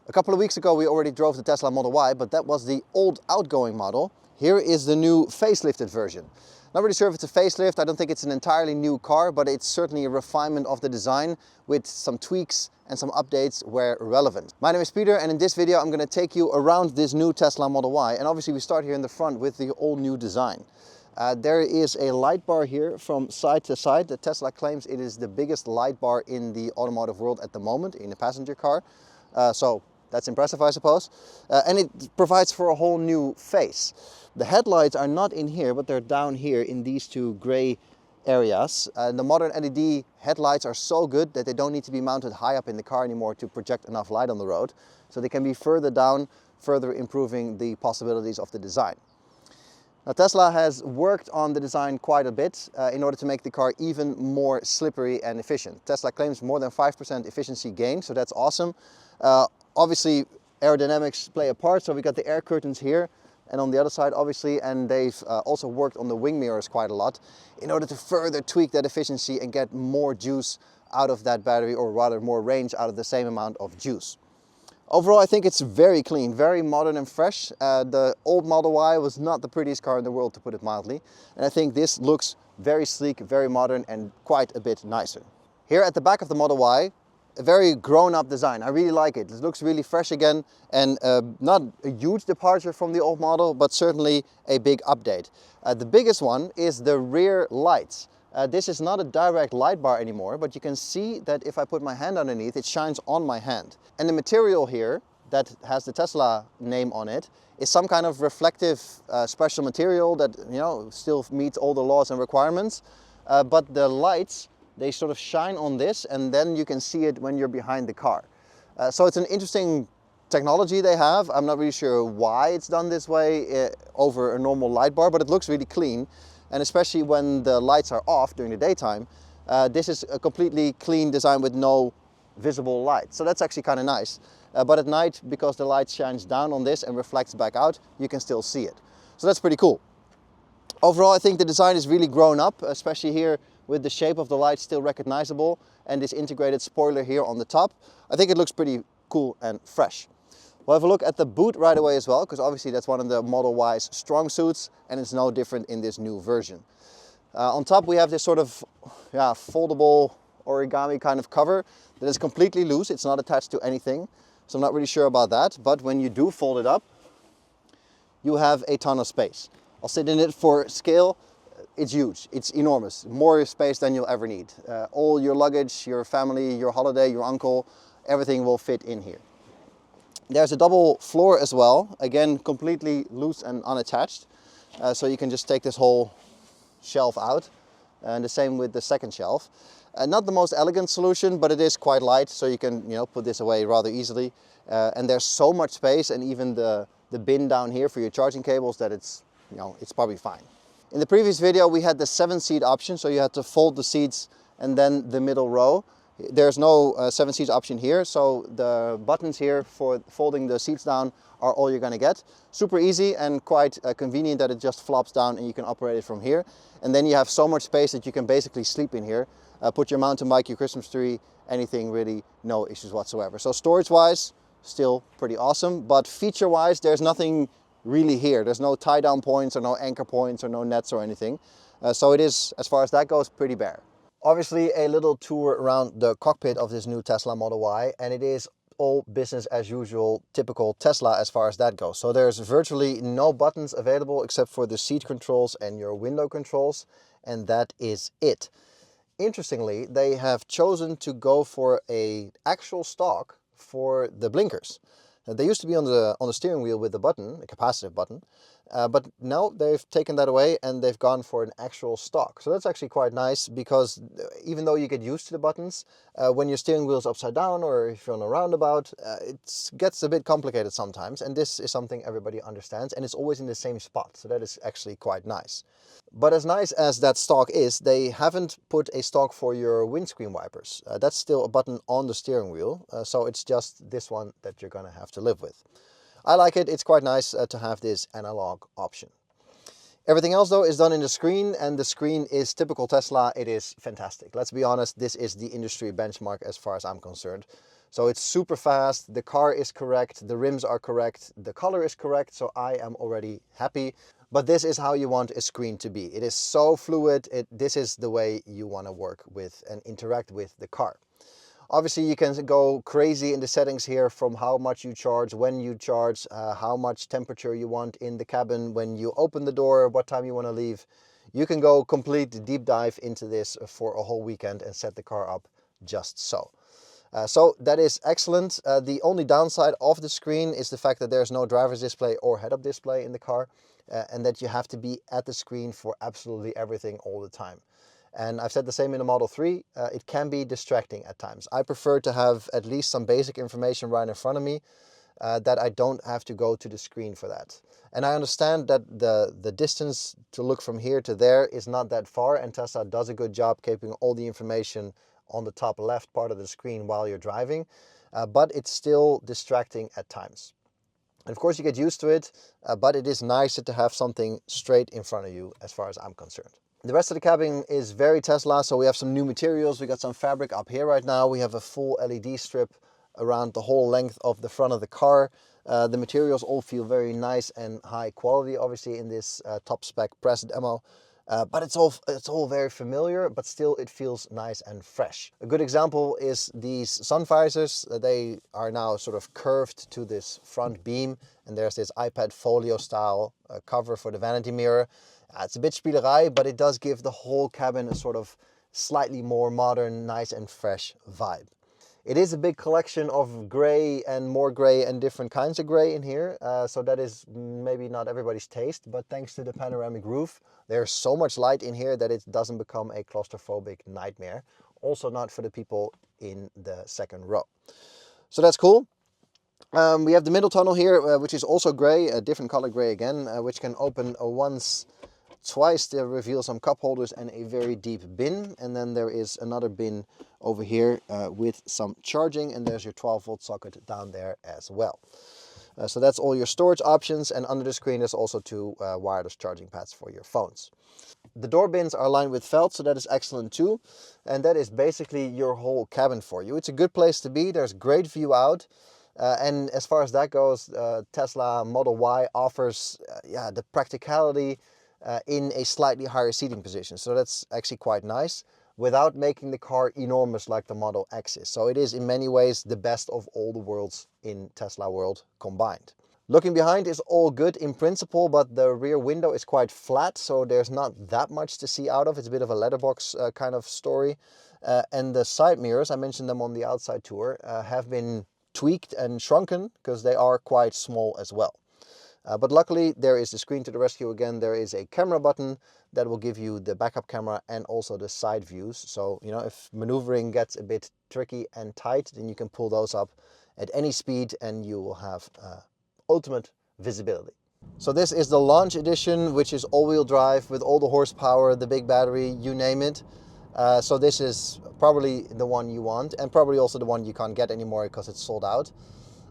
A couple of weeks ago we already drove the Tesla Model Y, but that was the old outgoing model. Here is the new facelifted version. Not really sure if it's a facelift. I don't think it's an entirely new car, but it's certainly a refinement of the design with some tweaks and some updates where relevant. My name is Peter, and in this video I'm going to take you around this new Tesla Model Y. And obviously we start here in the front with the all new design. There is a light bar here from side to side. The Tesla claims it is the biggest light bar in the automotive world at the moment in a passenger car. So that's impressive, I suppose. And it provides for a whole new face. The headlights are not in here, but they're down here in these two gray areas. The modern LED headlights are so good that they don't need to be mounted high up in the car anymore to project enough light on the road. So they can be further down, further improving the possibilities of the design. Now, Tesla has worked on the design quite a bit in order to make the car even more slippery and efficient. Tesla claims more than 5% efficiency gain, so that's awesome. Obviously, aerodynamics play a part, so we got the air curtains here and on the other side, obviously, and they've also worked on the wing mirrors quite a lot in order to further tweak that efficiency and get more juice out of that battery, or rather more range out of the same amount of juice. Overall, I think it's very clean, very modern and fresh. The old Model Y was not the prettiest car in the world, to put it mildly. And I think this looks very sleek, very modern, and quite a bit nicer. Here at the back of the Model Y, a very grown-up design. I really like it. It looks really fresh again, and not a huge departure from the old model, but certainly a big update. The biggest one is the rear lights. This is not a direct light bar anymore, but you can see that if I put my hand underneath, it shines on my hand. And the material here that has the Tesla name on it is some kind of reflective special material that, you know, still meets all the laws and requirements. But the lights, they sort of shine on this, and then you can see it when you're behind the car. So it's an interesting technology they have. I'm not really sure why it's done this way over a normal light bar, but it looks really clean. And especially when the lights are off during the daytime, this is a completely clean design with no visible light. So that's actually kind of nice. But at night, because the light shines down on this and reflects back out, you can still see it. So that's pretty cool. Overall, I think the design is really grown up, especially here with the shape of the light still recognizable and this integrated spoiler here on the top. I think it looks pretty cool and fresh. We'll have a look at the boot right away as well, because obviously that's one of the Model Y's strong suits, and it's no different in this new version. On top we have this sort of foldable origami kind of cover that is completely loose. It's not attached to anything, so I'm not really sure about that. But when you do fold it up, you have a ton of space. I'll sit in it for scale. It's huge, it's enormous, more space than you'll ever need. All your luggage, your family, your holiday, your uncle, everything will fit in here. There's a double floor as well, again completely loose and unattached, so you can just take this whole shelf out, and the same with the second shelf. Not the most elegant solution, but it is quite light, so you can, you know, put this away rather easily. And there's so much space, and even the bin down here for your charging cables, that it's, you know, it's probably fine. In the previous video we had the 7-seat option, so you had to fold the seats and then the middle row. There's no 7-seat option here, so the buttons here for folding the seats down are all you're going to get. Super easy and quite convenient that it just flops down and you can operate it from here. And then you have so much space that you can basically sleep in here. Put your mountain bike, your Christmas tree, anything, really, no issues whatsoever. So storage-wise, still pretty awesome, but feature-wise, there's nothing really here. There's no tie-down points or no anchor points or no nets or anything. So it is, as far as that goes, pretty bare. Obviously, a little tour around the cockpit of this new Tesla Model Y, and it is all business as usual, typical Tesla as far as that goes. So there's virtually no buttons available except for the seat controls and your window controls, and that is it. Interestingly, they have chosen to go for an actual stock for the blinkers. They used to be on the steering wheel with the button, a capacitive button, but now they've taken that away and they've gone for an actual stock. So that's actually quite nice, because even though you get used to the buttons, when your steering wheel is upside down or if you're on a roundabout, it gets a bit complicated sometimes, and this is something everybody understands, and it's always in the same spot, so that is actually quite nice. But as nice as that stock is, they haven't put a stock for your windscreen wipers. That's still a button on the steering wheel, so it's just this one that you're going to have to live with. I like it. It's quite nice to have this analog option. Everything else though is done in the screen, and the screen is typical Tesla. It is fantastic. Let's be honest, this is the industry benchmark as far as I'm concerned. So it's super fast, the car is correct, the rims are correct, the color is correct, so I am already happy. But this is how you want a screen to be. It is so fluid, this is the way you want to work with and interact with the car. Obviously you can go crazy in the settings here, from how much you charge, when you charge, how much temperature you want in the cabin, when you open the door, what time you want to leave. You can go complete deep dive into this for a whole weekend and set the car up just so. So that is excellent. The only downside of the screen is the fact that there's no driver's display or head-up display in the car, and that you have to be at the screen for absolutely everything all the time. And I've said the same in the Model 3, it can be distracting at times. I prefer to have at least some basic information right in front of me, that I don't have to go to the screen for that. And I understand that the distance to look from here to there is not that far, and Tesla does a good job keeping all the information on the top left part of the screen while you're driving, but it's still distracting at times. And of course you get used to it, but it is nicer to have something straight in front of you as far as I'm concerned. The rest of the cabin is very Tesla, so we have some new materials. We got some fabric up here right now. We have a full LED strip around the whole length of the front of the car. The materials all feel very nice and high quality, obviously in this top spec press demo. But it's all very familiar, but still it feels nice and fresh. A good example is these sun visors. They are now sort of curved to this front beam, and there's this iPad folio style cover for the vanity mirror. It's a bit spielerij, but it does give the whole cabin a sort of slightly more modern, nice and fresh vibe. It is a big collection of gray and more gray and different kinds of gray in here. So that is maybe not everybody's taste, but thanks to the panoramic roof, there's so much light in here that it doesn't become a claustrophobic nightmare. Also not for the people in the second row. So that's cool. We have the middle tunnel here, which is also gray, a different color gray again, which can open once, twice to reveal some cup holders and a very deep bin. And then there is another bin over here with some charging, and there's your 12-volt socket down there as well. So that's all your storage options, and under the screen there's also two wireless charging pads for your phones. The door bins are lined with felt, so that is excellent too. And that is basically your whole cabin for you. It's a good place to be. There's great view out. And as far as that goes, Tesla Model Y offers the practicality in a slightly higher seating position. So that's actually quite nice, without making the car enormous like the Model X is. So it is in many ways the best of all the worlds in Tesla world combined. Looking behind is all good in principle, but the rear window is quite flat, so there's not that much to see out of. It's a bit of a letterbox kind of story. And the side mirrors, I mentioned them on the outside tour, have been tweaked and shrunken because they are quite small as well. But luckily there is the screen to the rescue again. There is a camera button that will give you the backup camera and also the side views. So, you know, if maneuvering gets a bit tricky and tight, then you can pull those up at any speed and you will have ultimate visibility. So this is the launch edition, which is all-wheel drive with all the horsepower, the big battery, you name it. So this is probably the one you want, and probably also the one you can't get anymore because it's sold out.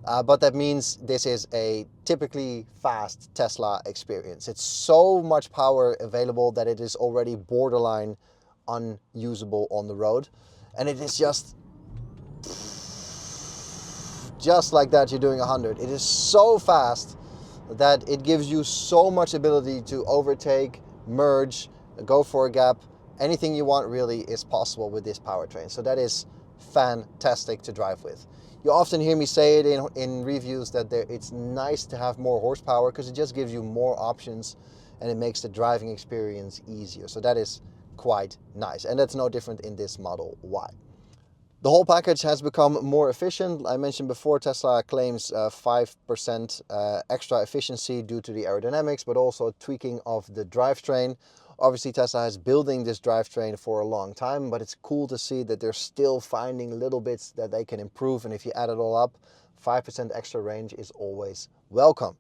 But that means this is a typically fast Tesla experience. It's so much power available that it is already borderline unusable on the road. And it is just like that, you're doing 100. It is so fast that it gives you so much ability to overtake, merge, go for a gap. Anything you want really is possible with this powertrain. So that is fantastic to drive with. You often hear me say it in reviews that it's nice to have more horsepower because it just gives you more options and it makes the driving experience easier. So that is quite nice, and that's no different in this Model Y. The whole package has become more efficient. I mentioned before, Tesla claims 5% extra efficiency due to the aerodynamics, but also tweaking of the drivetrain. Obviously, Tesla is building this drivetrain for a long time, but it's cool to see that they're still finding little bits that they can improve. And if you add it all up, 5% extra range is always welcome.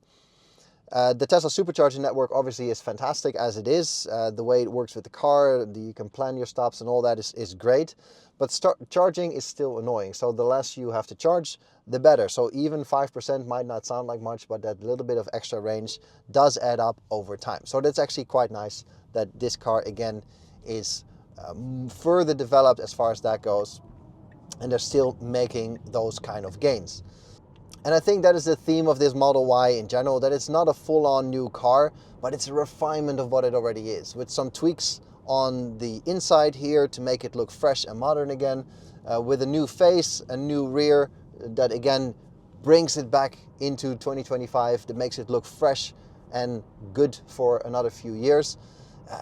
The Tesla supercharging network obviously is fantastic as it is. The way it works with the car, you can plan your stops and all that is great. But charging is still annoying. So the less you have to charge, the better. So even 5% might not sound like much, but that little bit of extra range does add up over time. So that's actually quite nice that this car again is further developed as far as that goes. and they're still making those kind of gains. And I think that is the theme of this Model Y in general, that it's not a full-on new car, but it's a refinement of what it already is, with some tweaks on the inside here to make it look fresh and modern again, with a new face, a new rear that again brings it back into 2025, that makes it look fresh and good for another few years.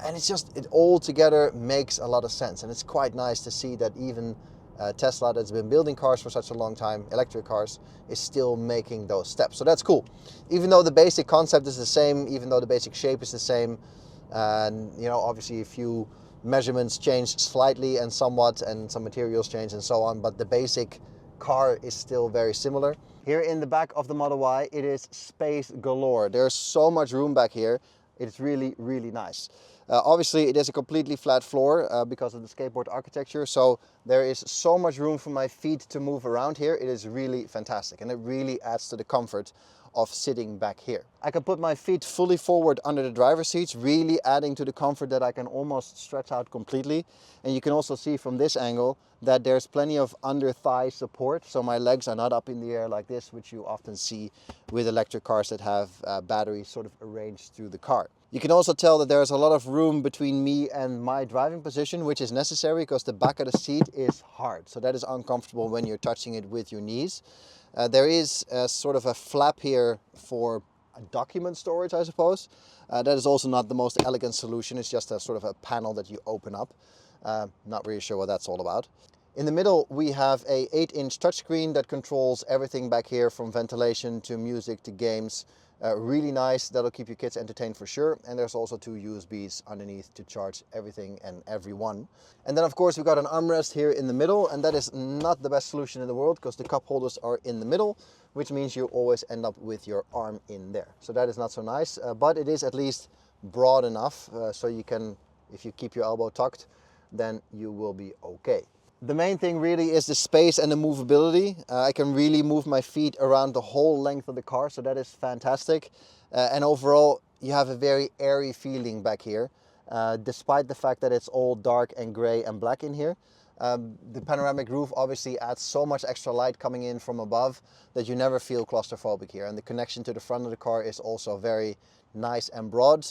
And it's just, it all together makes a lot of sense. And it's quite nice to see that even Tesla, that's been building cars for such a long time, electric cars, is still making those steps. So that's cool. Even though the basic concept is the same, even though the basic shape is the same, and you know, obviously a few measurements change slightly and somewhat, and some materials change and so on, but the basic car is still very similar. Here in the back of the Model Y, it is space galore. There's so much room back here. It's really, really nice. Obviously, it is a completely flat floor because of the skateboard architecture, so there is so much room for my feet to move around here. It is really fantastic, and it really adds to the comfort of sitting back here. I can put my feet fully forward under the driver's seats, really adding to the comfort that I can almost stretch out completely. And you can also see from this angle that there's plenty of under thigh support, so my legs are not up in the air like this, which you often see with electric cars that have batteries sort of arranged through the car. You can also tell that there's a lot of room between me and my driving position, which is necessary because the back of the seat is hard. So that is uncomfortable when you're touching it with your knees. There is sort of a flap here for document storage, I suppose. That is also not the most elegant solution. It's just a sort of a panel that you open up. Not really sure what that's all about. In the middle, we have a 8-inch touchscreen that controls everything back here, from ventilation to music to games. Really nice. That'll keep your kids entertained for sure. And there's also 2 USBs underneath to charge everything and everyone. And then of course we've got an armrest here in the middle, and that is not the best solution in the world because the cup holders are in the middle, which means you always end up with your arm in there. So that is not so nice, but it is at least broad enough so you can, if you keep your elbow tucked, then you will be okay. The main thing really is the space and the movability. I can really move my feet around the whole length of the car, so that is fantastic. And overall, you have a very airy feeling back here, despite the fact that it's all dark and gray and black in here. The panoramic roof obviously adds so much extra light coming in from above that you never feel claustrophobic here. And the connection to the front of the car is also very nice and broad,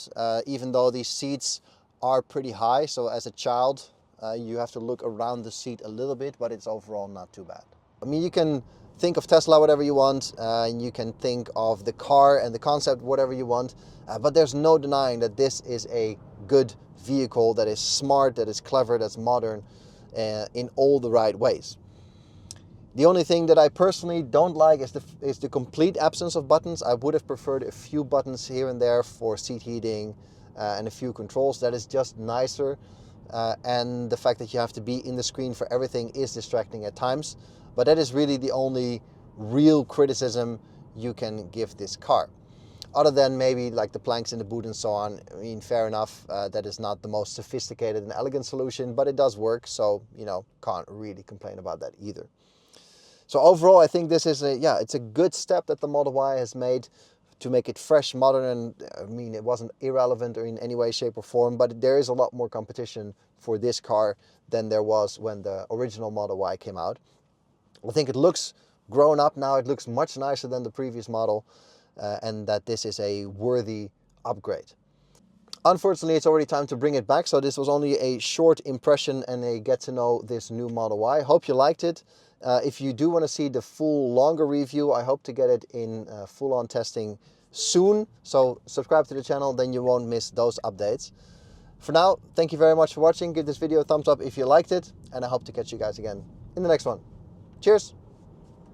even though these seats are pretty high. So as a child, you have to look around the seat a little bit, but it's overall not too bad. I mean, you can think of Tesla whatever you want, and you can think of the car and the concept whatever you want, but there's no denying that this is a good vehicle that is smart, that is clever, that's modern in all the right ways. The only thing that I personally don't like is the complete absence of buttons. I would have preferred a few buttons here and there for seat heating and a few controls. That is just nicer. And the fact that you have to be in the screen for everything is distracting at times. But that is really the only real criticism you can give this car. Other than maybe like the planks in the boot and so on, I mean, fair enough, that is not the most sophisticated and elegant solution, but it does work, so, you know, can't really complain about that either. So overall, I think this is it's a good step that the Model Y has made to make it fresh, modern, and I mean, it wasn't irrelevant or in any way, shape or form, but there is a lot more competition for this car than there was when the original Model Y came out. I think it looks grown up now, it looks much nicer than the previous model, and that this is a worthy upgrade. Unfortunately, it's already time to bring it back, so this was only a short impression and a get to know this new Model Y. Hope you liked it. If you do want to see the full longer review, I hope to get it in full-on testing soon. So subscribe to the channel, then you won't miss those updates. For now, thank you very much for watching. Give this video a thumbs up if you liked it, and I hope to catch you guys again in the next one. Cheers!